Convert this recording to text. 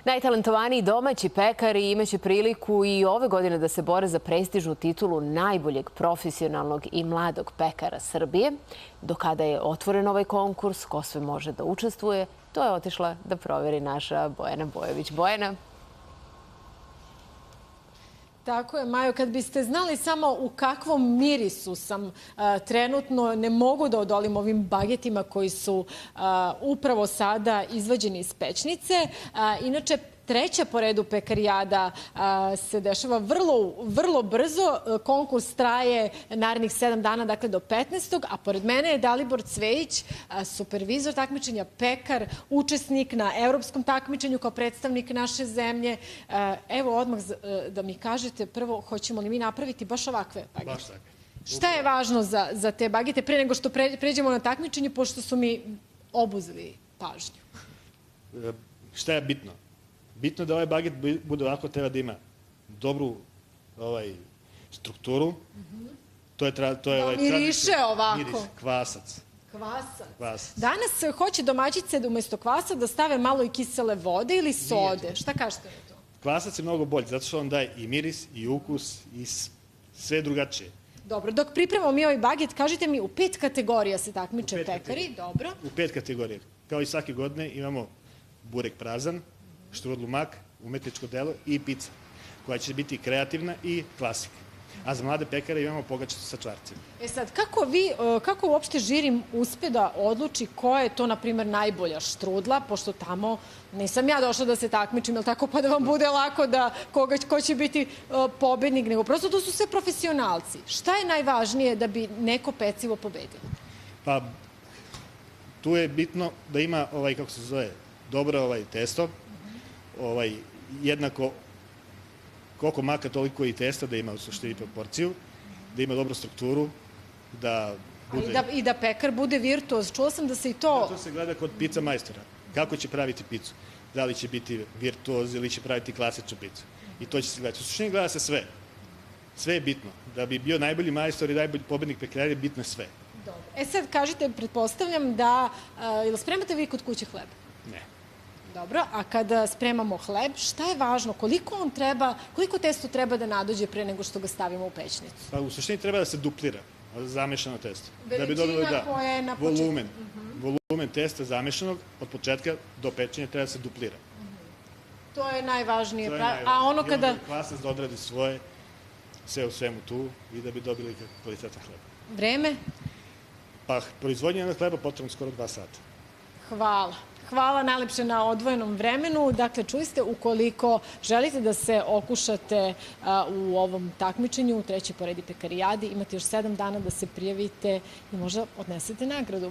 Najtalentovaniji domaći pekari imaće priliku i ove godine da se bore za prestižnu titulu najboljeg profesionalnog i mladog pekara Srbije. Do kada je otvoren ovaj konkurs, ko sve može da učestvuje, to je otišla da proveri naša Bojana Bojović. Bojana? Tako je, Majo. Kad biste znali samo u kakvom mirisu sam trenutno, ne mogu da odolim ovim bagetima koji su upravo sada izvađeni iz pećnice. Inače, treća po redu pekarijada se dešava vrlo brzo. Konkurs traje narednih 7 dana, dakle do 15. A pored mene je Dalibor Cvejić, supervizor takmičenja, pekar, učesnik na evropskom takmičenju kao predstavnik naše zemlje. Evo odmah da mi kažete prvo, hoćemo li mi napraviti baš ovakve bagete? Baš tako. Šta je važno za te bagete pre nego što pređemo na takmičenje, pošto su mi obuzeli pažnju? Šta je bitno? Bitno je da ovaj baget bude ovako, treba da ima dobru strukturu. To je miriše ovako. Miris, kvasac. Kvasac. Danas hoće domaćice da umesto kvasa da stave malo i kisele vode ili sode. Šta kažete na to? Kvasac je mnogo bolji, zato što on daje i miris, i ukus, i sve drugačije. Dobro, dok pripremamo mi ovaj baget, kažite mi, u 5 kategorija se takmiče pekari. Dobro. U 5 kategorija. Kao i svake godine imamo burek prazan, štrudlu mak, umetničko delo i pizza, koja će biti kreativna i klasika. A za mlade pekare imamo pogačicu sa čvarcima. Sad, kako uopšte žiri uspe da odluči koja je to, na primjer, najbolja štrudla, pošto tamo nisam ja došla da se takmičim, jel tako, pa da vam bude lako da ko će biti pobednik, nego prosto to su sve profesionalci. Šta je najvažnije da bi neko pecivo pobedio? Pa, tu je bitno da ima, kako se zove, dobro testo, jednako koliko maka, toliko i testa, da ima u suštini proporciju, da ima dobru strukturu, da bude... I da pekar bude virtuoz. Čula sam da se i to... To se gleda kod pizza majstora. Kako će praviti picu? Da li će biti virtuoz ili će praviti klasičnu picu? I to će se gledati. U suštini gleda se sve. Sve je bitno. Da bi bio najbolji majstor i najbolji pobednik pekara, je bitno sve. Dobro. Sad kažite, pretpostavljam da... Ili spremate vi kod kuće hleb? Ne. Dobro, a kada spremamo hleb, šta je važno? Koliko testo treba da nadođe pre nego što ga stavimo u pećnicu? Pa u suštini treba da se duplira zamešano testo. Veličina koja je na početku. Volumen testa zamešanog od početka do pečenja treba da se duplira. To je najvažnije. A ono kada... Kvasac da odradi svoje, sve u svemu tu i da bi dobili kvalitetan hleb. Vreme? Pa proizvodnje jednog hleba potrebno skoro 2 sata. Hvala. Hvala najlepše na odvojenom vremenu. Dakle, čuli ste, ukoliko želite da se okušate u ovom takmičenju, treći po redu pekarijadi, imate još 7 dana da se prijavite i možda odnesete nagradu.